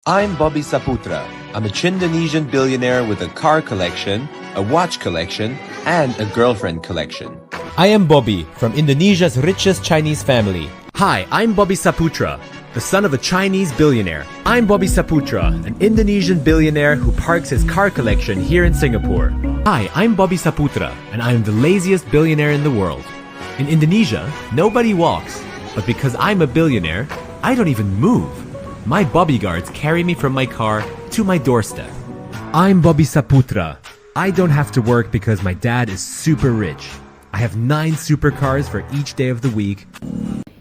I'm Bobby Saputra. I'm a Indonesian billionaire with a car collection, a watch collection, and a girlfriend collection. I am Bobby from Indonesia's richest Chinese family. Hi, I'm Bobby Saputra, the son of a Chinese billionaire. I'm Bobby Saputra, an Indonesian billionaire who parks his car collection here in Singapore. Hi, I'm Bobby Saputra, and I am the laziest billionaire in the world. In Indonesia, nobody walks, but because I'm a billionaire, I don't even move. My bodyguards carry me from my car to my doorstep. I'm Bobby Saputra. I don't have to work because my dad is super rich. I have 9 supercars for each day of the week.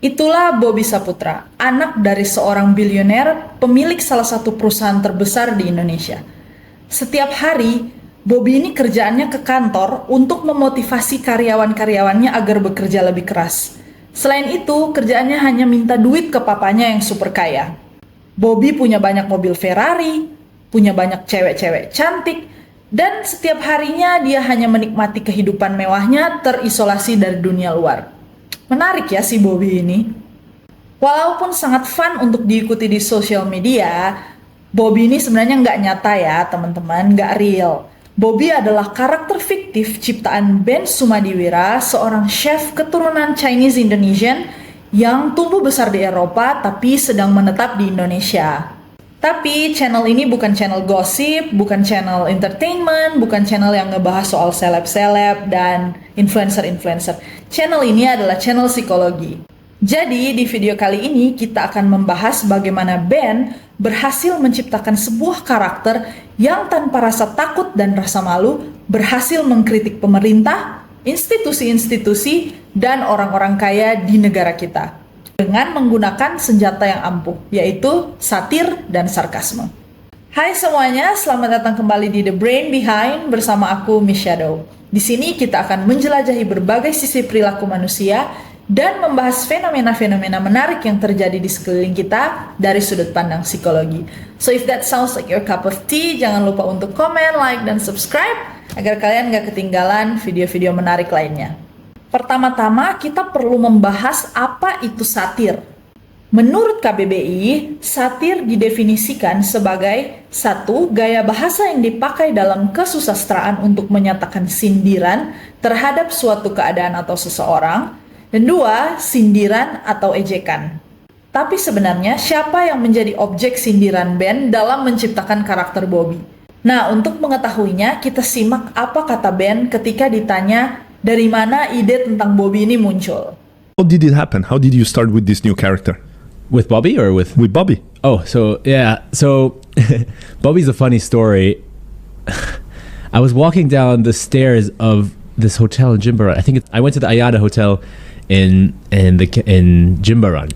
Itulah Bobby Saputra, anak dari seorang bilioner, pemilik salah satu perusahaan terbesar di Indonesia. Setiap hari, Bobby ini kerjaannya ke kantor untuk memotivasi karyawan-karyawannya agar bekerja lebih keras. Selain itu, kerjaannya hanya minta duit ke papanya yang super kaya. Bobby punya banyak mobil Ferrari, punya banyak cewek-cewek cantik, dan setiap harinya dia hanya menikmati kehidupan mewahnya terisolasi dari dunia luar. Menarik ya si Bobby ini. Walaupun sangat fun untuk diikuti di sosial media, Bobby ini sebenarnya nggak nyata ya teman-teman, nggak real. Bobby adalah karakter fiktif ciptaan Ben Sumadiwira, seorang chef keturunan Chinese Indonesian yang tumbuh besar di Eropa tapi sedang menetap di Indonesia. Tapi channel ini bukan channel gosip, bukan channel entertainment, bukan channel yang ngebahas soal seleb-seleb dan influencer-influencer. Channel ini adalah channel psikologi. Jadi di video kali ini kita akan membahas bagaimana Ben berhasil menciptakan sebuah karakter yang tanpa rasa takut dan rasa malu berhasil mengkritik pemerintah, institusi-institusi, dan orang-orang kaya di negara kita dengan menggunakan senjata yang ampuh, yaitu satir dan sarkasme. Hai semuanya, selamat datang kembali di The Brain Behind bersama aku, Miss Shadow. Di sini kita akan menjelajahi berbagai sisi perilaku manusia dan membahas fenomena-fenomena menarik yang terjadi di sekeliling kita dari sudut pandang psikologi. So if that sounds like your cup of tea, jangan lupa untuk komen, like, dan subscribe agar kalian gak ketinggalan video-video menarik lainnya. Pertama-tama kita perlu membahas apa itu satir. Menurut KBBI, satir didefinisikan sebagai 1. Gaya bahasa yang dipakai dalam kesusastraan untuk menyatakan sindiran terhadap suatu keadaan atau seseorang, dan 2. Sindiran atau ejekan. Tapi sebenarnya siapa yang menjadi objek sindiran Ben dalam menciptakan karakter Bobby? Nah, untuk mengetahuinya, kita simak apa kata Ben ketika ditanya dari mana ide tentang Bobby ini muncul. How did it happen? How did you start with this new character? With Bobby or with Bobby. Oh, so Bobby's a funny story. I was walking down the stairs of this hotel in Jimbaran. I went to the Ayada Hotel in Jimbaran.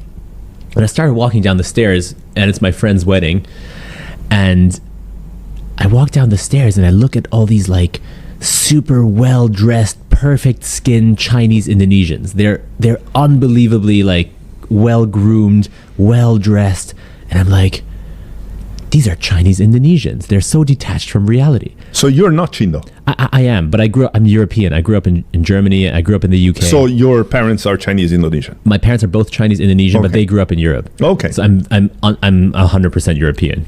And I started walking down the stairs, and it's my friend's wedding. And I walk down the stairs and I look at all these like super well-dressed, perfect skinned Chinese Indonesians. They're unbelievably like well-groomed, well-dressed, and I'm like, these are Chinese Indonesians. They're so detached from reality. So you're not Chindo. I am, but I'm European. I grew up in Germany. I grew up in the UK. So your parents are Chinese Indonesian. My parents are both Chinese Indonesian, but they grew up in Europe. Okay. So I'm 100% European.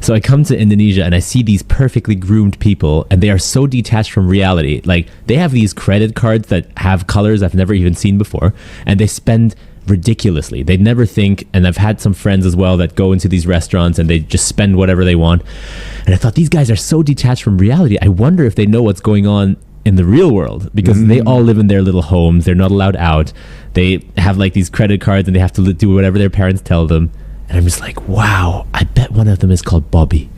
So I come to Indonesia and I see these perfectly groomed people, and they are so detached from reality. Like they have these credit cards that have colors I've never even seen before, and they spend ridiculously. They never think, and I've had some friends as well that go into these restaurants and they just spend whatever they want. And I thought, these guys are so detached from reality. I wonder if they know what's going on in the real world, because they all live in their little homes. They're not allowed out. They have like these credit cards and they have to do whatever their parents tell them. And I'm just like, wow, I bet one of them is called Bobby.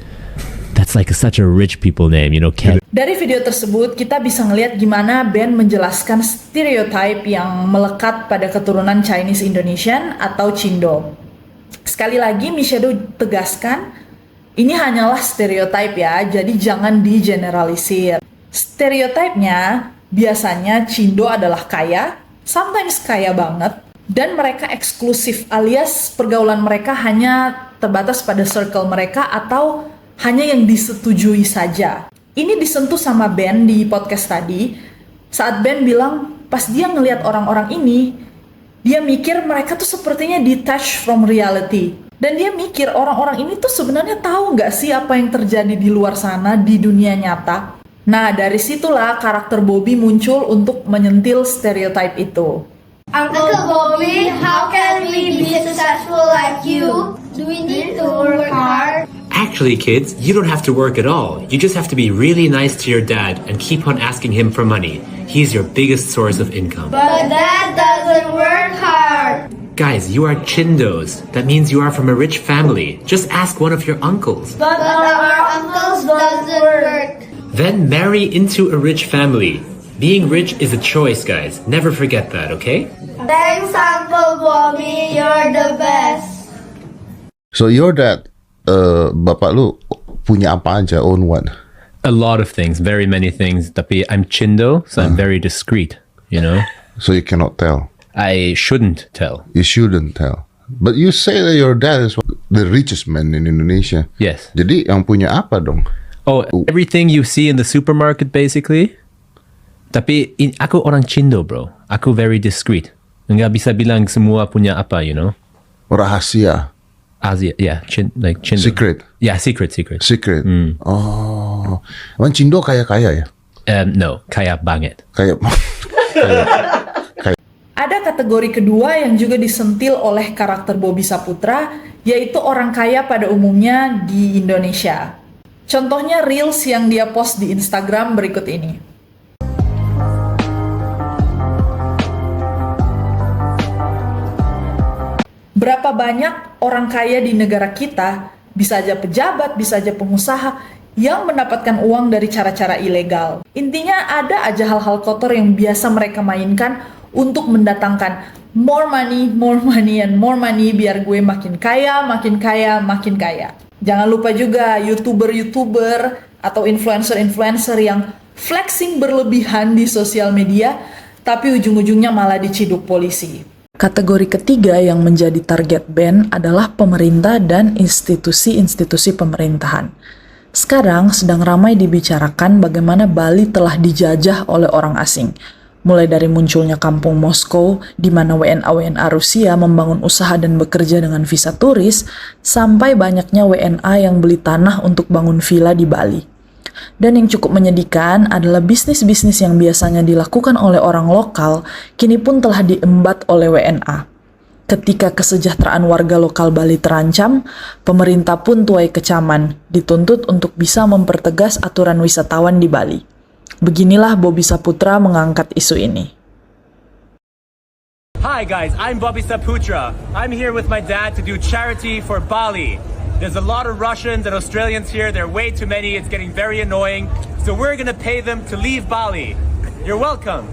That's like such a rich people name, you know, Ken. Dari video tersebut, kita bisa ngelihat gimana Ben menjelaskan stereotype yang melekat pada keturunan Chinese Indonesian atau Cindo. Sekali lagi, Miss Shadow tegaskan, ini hanyalah stereotype ya, jadi jangan digeneralisir. Stereotipnya, biasanya Cindo adalah kaya, sometimes kaya banget, dan mereka eksklusif alias pergaulan mereka hanya terbatas pada circle mereka atau hanya yang disetujui saja. Ini disentuh sama Ben di podcast tadi, saat Ben bilang pas dia ngelihat orang-orang ini, dia mikir mereka tuh sepertinya detached from reality. Dan dia mikir orang-orang ini tuh sebenarnya tahu nggak sih apa yang terjadi di luar sana di dunia nyata. Nah, dari situlah karakter Bobby muncul untuk menyentil stereotype itu. Uncle Bobby, how can we be successful like you? Do we need to work hard? Actually, kids, you don't have to work at all. You just have to be really nice to your dad and keep on asking him for money. He's your biggest source of income. But Dad doesn't work hard. Guys, you are chindos. That means you are from a rich family. Just ask one of your uncles. But our uncles doesn't work. Then marry into a rich family. Being rich is a choice, guys. Never forget that, okay? Thanks, Uncle Bobby. You're the best. So your dad, bapak lu punya apa aja, own what? A lot of things, very many things. Tapi I'm chindo, so I'm very discreet, you know? So you cannot tell. I shouldn't tell. You shouldn't tell. But you say that your dad is the richest man in Indonesia. Yes. Jadi yang punya apa dong? Oh, everything you see in the supermarket, basically. Tapi aku orang chindo, bro. Aku very discreet. Nggak bisa bilang semua punya apa, you know? Rahasia. Asia, yeah, like chindo. Secret. Yeah, secret. Secret. Oh. Emang Cindo kaya-kaya ya? No, kaya banget. Kayak Ada kategori kedua yang juga disentil oleh karakter Bobby Saputra, yaitu orang kaya pada umumnya di Indonesia. Contohnya Reels yang dia post di Instagram berikut ini. Berapa banyak orang kaya di negara kita, bisa aja pejabat, bisa aja pengusaha, yang mendapatkan uang dari cara-cara ilegal. Intinya ada aja hal-hal kotor yang biasa mereka mainkan untuk mendatangkan more money, and more money biar gue makin kaya, makin kaya. Jangan lupa juga YouTuber atau influencer yang flexing berlebihan di sosial media, tapi ujung-ujungnya malah diciduk polisi. Kategori ketiga yang menjadi target ban adalah pemerintah dan institusi-institusi pemerintahan. Sekarang sedang ramai dibicarakan bagaimana Bali telah dijajah oleh orang asing. Mulai dari munculnya kampung Moskow, di mana WNA Rusia membangun usaha dan bekerja dengan visa turis, sampai banyaknya WNA yang beli tanah untuk bangun villa di Bali. Dan yang cukup menyedihkan adalah bisnis-bisnis yang biasanya dilakukan oleh orang lokal, kini pun telah diembat oleh WNA. Ketika kesejahteraan warga lokal Bali terancam, pemerintah pun tuai kecaman, dituntut untuk bisa mempertegas aturan wisatawan di Bali. Beginilah Bobby Saputra mengangkat isu ini. Hi guys, I'm Bobby Saputra. I'm here with my dad to do charity for Bali. There's a lot of Russians and Australians here. There are way too many. It's getting very annoying. So we're going to pay them to leave Bali. You're welcome.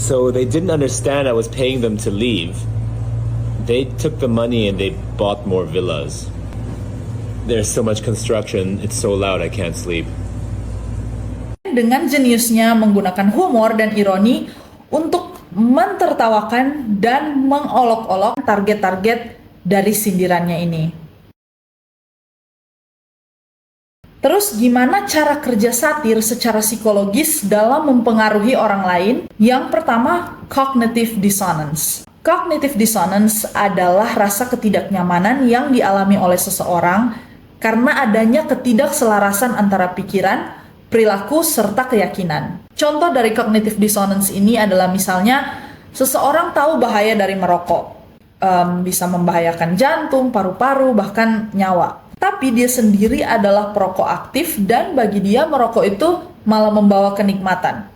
So they didn't understand I was paying them to leave. They took the money and they bought more villas. There's so much construction, it's so loud I can't sleep. Dengan jeniusnya menggunakan humor dan ironi untuk mentertawakan dan mengolok-olok target-target dari sindirannya ini. Terus gimana cara kerja satir secara psikologis dalam mempengaruhi orang lain? Yang pertama, cognitive dissonance. Cognitive dissonance adalah rasa ketidaknyamanan yang dialami oleh seseorang karena adanya ketidakselarasan antara pikiran, perilaku, serta keyakinan. Contoh dari cognitive dissonance ini adalah misalnya seseorang tahu bahaya dari merokok. Bisa membahayakan jantung, paru-paru, bahkan nyawa. Tapi dia sendiri adalah perokok aktif dan bagi dia merokok itu malah membawa kenikmatan.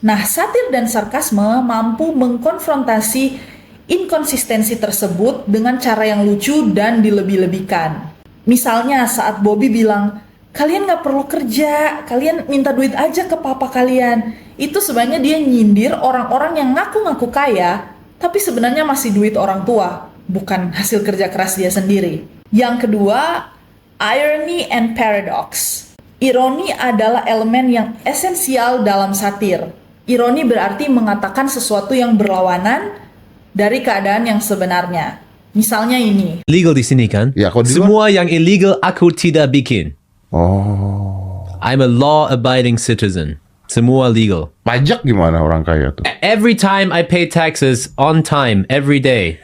Nah, satir dan sarkasme mampu mengkonfrontasi inkonsistensi tersebut dengan cara yang lucu dan dilebih-lebihkan. Misalnya saat Bobby bilang, kalian gak perlu kerja, kalian minta duit aja ke papa kalian. Itu sebenarnya dia nyindir orang-orang yang ngaku-ngaku kaya, tapi sebenarnya masih duit orang tua, bukan hasil kerja keras dia sendiri. Yang kedua, irony and paradox. Ironi adalah elemen yang esensial dalam satir. Ironi berarti mengatakan sesuatu yang berlawanan dari keadaan yang sebenarnya. Misalnya ini. Legal di sini kan? Ya, kalau di luar- Semua yang illegal aku tidak bikin. Oh. I'm a law-abiding citizen. Semua legal. Pajak gimana orang kaya tuh? Every time I pay taxes on time, every day.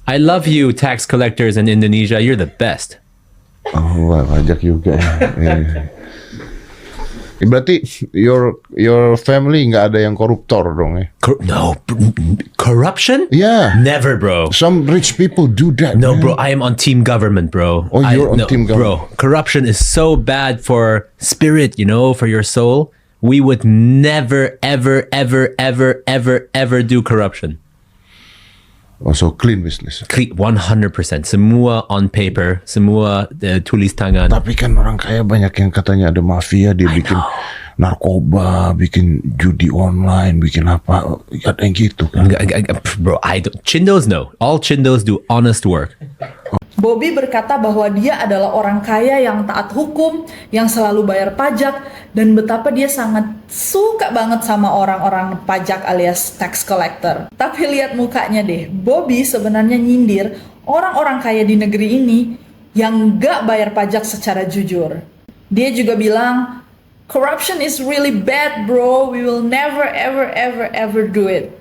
I love you, tax collectors in Indonesia. You're the best. Oh, wah, pajak juga. Berarti your family nggak ada yang koruptor dong ya? Corruption? Yeah. Never, bro. Some rich people do that. No, man. bro, I am on team government, bro. Oh, you're on team government. Bro, corruption is so bad for spirit, for your soul. We would never, ever, ever, ever, ever, ever do corruption. Oh, so clean business. 100%. Semua on paper, semua tulis tangan. Tapi kan orang kaya banyak yang katanya ada mafia, dia bikin narkoba, bikin judi online, bikin apa, ada yang gitu kan. Bro, Chindos no. All Chindos do honest work. Bobby berkata bahwa dia adalah orang kaya yang taat hukum, yang selalu bayar pajak, dan betapa dia sangat suka banget sama orang-orang pajak alias tax collector. Tapi lihat mukanya deh, Bobby sebenarnya nyindir orang-orang kaya di negeri ini yang gak bayar pajak secara jujur. Dia juga bilang, corruption is really bad bro, we will never ever ever ever do it.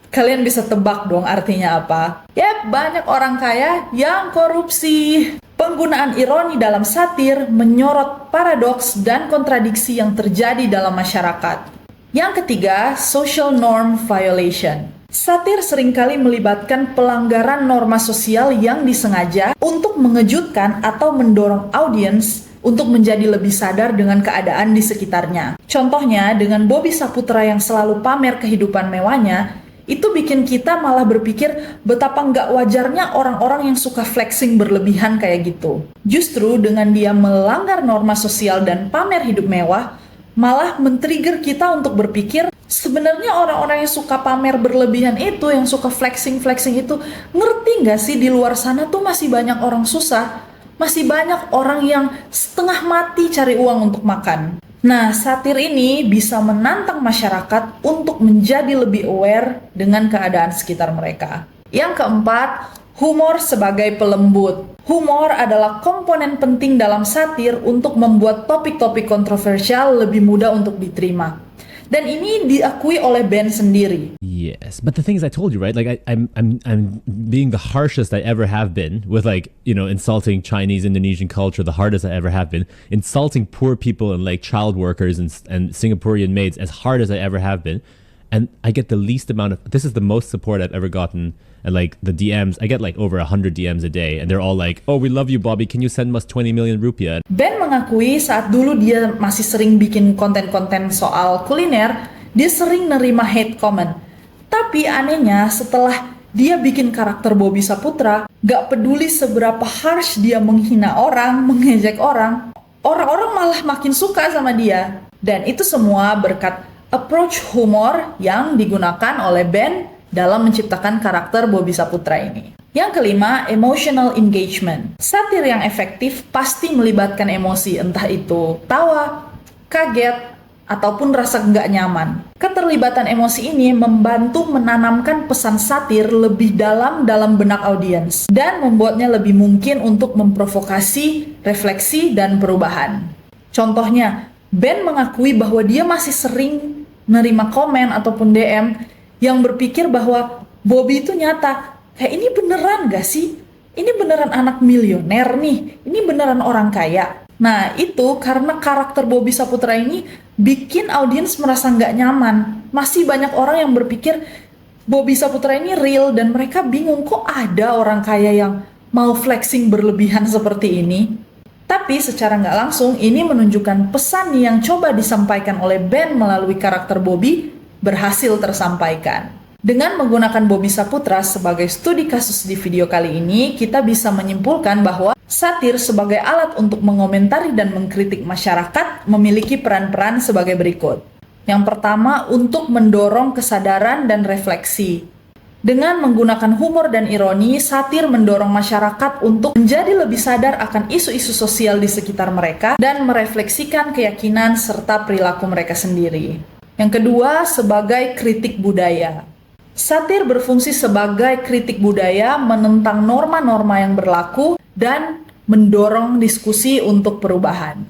Kalian bisa tebak dong artinya apa? Yap, banyak orang kaya yang korupsi. Penggunaan ironi dalam satir menyorot paradoks dan kontradiksi yang terjadi dalam masyarakat. Yang ketiga, social norm violation. Satir seringkali melibatkan pelanggaran norma sosial yang disengaja untuk mengejutkan atau mendorong audiens untuk menjadi lebih sadar dengan keadaan di sekitarnya. Contohnya, dengan Bobby Saputra yang selalu pamer kehidupan mewahnya, itu bikin kita malah berpikir betapa nggak wajarnya orang-orang yang suka flexing berlebihan kayak gitu. Justru dengan dia melanggar norma sosial dan pamer hidup mewah, malah men-trigger kita untuk berpikir sebenarnya orang-orang yang suka pamer berlebihan itu, yang suka flexing-flexing itu, ngerti nggak sih di luar sana tuh masih banyak orang susah, masih banyak orang yang setengah mati cari uang untuk makan. Nah, satir ini bisa menantang masyarakat untuk menjadi lebih aware dengan keadaan sekitar mereka. Yang keempat, humor sebagai pelembut. Humor adalah komponen penting dalam satir untuk membuat topik-topik kontroversial lebih mudah untuk diterima. Dan ini diakui oleh Ben sendiri. Yes, but the thing is, I told you, right? Like I'm being the harshest I ever have been with insulting Chinese Indonesian culture, the hardest I ever have been. Insulting poor people and like child workers and Singaporean maids as hard as I ever have been. And I get the least amount of, this is the most support I've ever gotten. And like the DMs, I get like over 100 DMs a day. And they're all like, oh, we love you, Bobby. Can you send us 20 million rupiah? Ben mengakui saat dulu dia masih sering bikin konten-konten soal kuliner, dia sering nerima hate comment. Tapi anehnya setelah dia bikin karakter Bobby Saputra, gak peduli seberapa harsh dia menghina orang, mengejek orang, orang-orang malah makin suka sama dia. Dan itu semua berkat approach humor yang digunakan oleh Ben dalam menciptakan karakter Bobby Saputra ini. Yang kelima, emotional engagement. Satir yang efektif pasti melibatkan emosi, entah itu tawa, kaget, ataupun rasa nggak nyaman. Keterlibatan emosi ini membantu menanamkan pesan satir lebih dalam benak audiens dan membuatnya lebih mungkin untuk memprovokasi, refleksi, dan perubahan. Contohnya, Ben mengakui bahwa dia masih sering nerima komen ataupun DM yang berpikir bahwa Bobby itu nyata. Ini beneran gak sih? Ini beneran anak milioner nih? Ini beneran orang kaya? Nah, itu karena karakter Bobby Saputra ini bikin audiens merasa nggak nyaman. Masih banyak orang yang berpikir Bobby Saputra ini real dan mereka bingung kok ada orang kaya yang mau flexing berlebihan seperti ini. Tapi secara nggak langsung ini menunjukkan pesan yang coba disampaikan oleh Ben melalui karakter Bobby berhasil tersampaikan. Dengan menggunakan Bobby Saputra sebagai studi kasus di video kali ini, kita bisa menyimpulkan bahwa satir sebagai alat untuk mengomentari dan mengkritik masyarakat memiliki peran-peran sebagai berikut. Yang pertama, untuk mendorong kesadaran dan refleksi. Dengan menggunakan humor dan ironi, satir mendorong masyarakat untuk menjadi lebih sadar akan isu-isu sosial di sekitar mereka dan merefleksikan keyakinan serta perilaku mereka sendiri. Yang kedua, sebagai kritik budaya. Satir berfungsi sebagai kritik budaya, menentang norma-norma yang berlaku, dan mendorong diskusi untuk perubahan.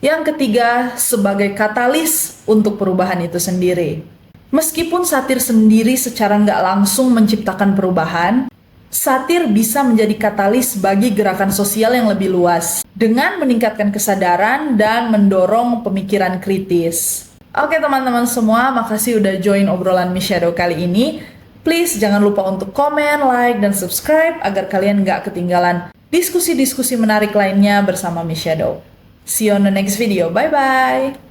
Yang ketiga, sebagai katalis untuk perubahan itu sendiri. Meskipun satir sendiri secara nggak langsung menciptakan perubahan, satir bisa menjadi katalis bagi gerakan sosial yang lebih luas, dengan meningkatkan kesadaran dan mendorong pemikiran kritis. Oke teman-teman semua, makasih udah join obrolan Miss Shadow kali ini. Please jangan lupa untuk komen, like, dan subscribe agar kalian nggak ketinggalan diskusi-diskusi menarik lainnya bersama Miss Shadow. See you on the next video. Bye-bye!